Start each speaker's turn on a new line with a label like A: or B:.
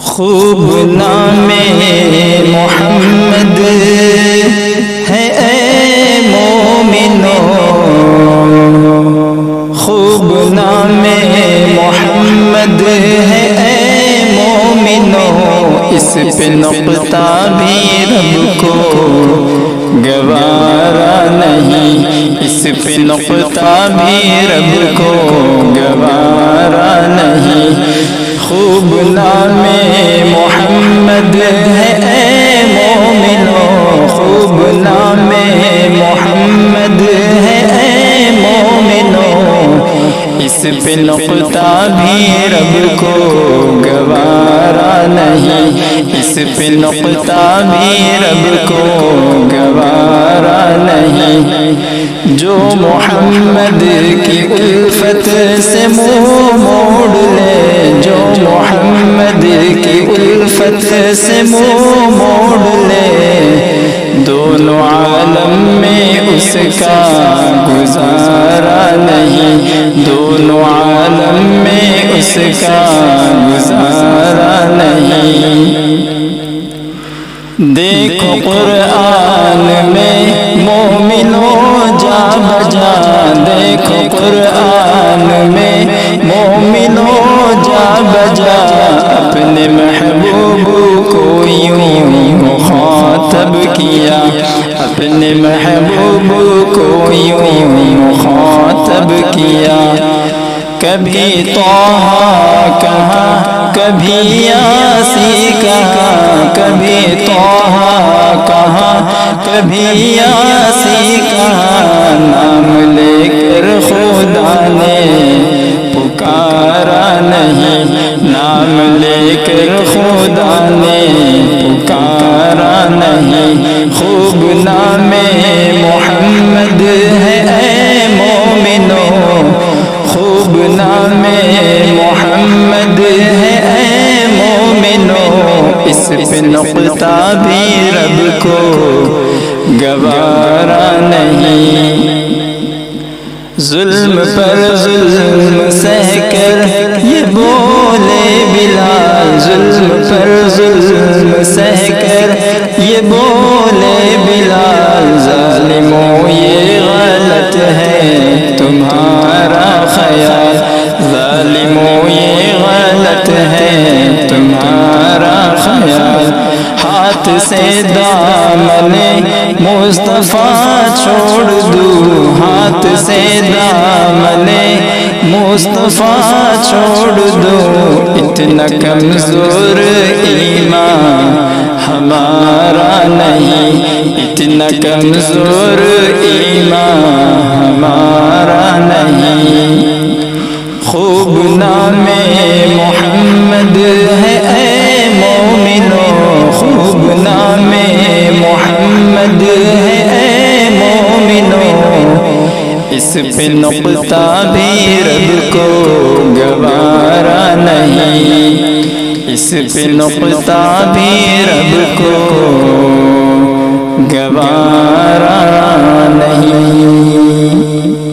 A: خوب نام محمد ہے اے مومنو، خوب نام محمد ہے اے مومنو، اس پہ نقطہ بھی رب کو گوارا نہیں، اس پہ نقطہ بھی رب کو گوارا نہیں۔ خوب نام محمد ہے اے مومنو، خوب نام محمد ہے اے مومنو، اس پہ نقطہ بھی رب کو گوارا نہیں، اس پہ نقطہ بھی رب کو گوارا نہیں۔ جو محمد کی الفت سے منہ موڑ لے، جو محمد کی الفت سے منہ موڑ لے، دونوں عالم میں اس کا گزارا نہیں، دونوں عالم میں اس کا گزارا نہیں۔ دیکھو قرآن میں مومنوں جا بجا، دیکھو قرآن میں مومنوں جا بجا، اپنے محبوب کو یوں مخاطب کیا، اپنے محبوب کو یوں مخاطب کیا۔ کبھی طٰہٰ کہا، کبھی یاسین کہا، کبھی طٰہٰ کہا، کبھی یاسین کہا، نام لے کر خدا نے پکارا نہیں، نام لے کر خدا نے پکارا نہیں۔ خوب نام محمد ہے اے مومنو، خوب نام محمد ہے اے مومنو، اس پہ نقطہ بھی رب کو گوارا نہیں۔ ظلم پر ظلم سہ کر یہ بولے بلال، ظلم پر ظلم سہ کر یہ بولے بلال، ظالموں یہ غلط ہے تمہارا خیال، ظالموں یہ غلط ہے تمہارا خیال۔ ہاتھ سے دامن مصطفیٰ چھوڑ دوں، ہاتھ سے دامن مصطفیٰ چھوڑ دوں، اتنا کمزور ایمان ہمارا نہیں، اتنا کمزور ایمان ہمارا نہیں۔ خوب نام محمد ہے اے مومنو، خوب نام محمد ہے اے مومنو، اس پہ نقطہ بھی رب کو گوارا نہیں، اس پہ نقطہ بھی رب کو گوارا نہیں۔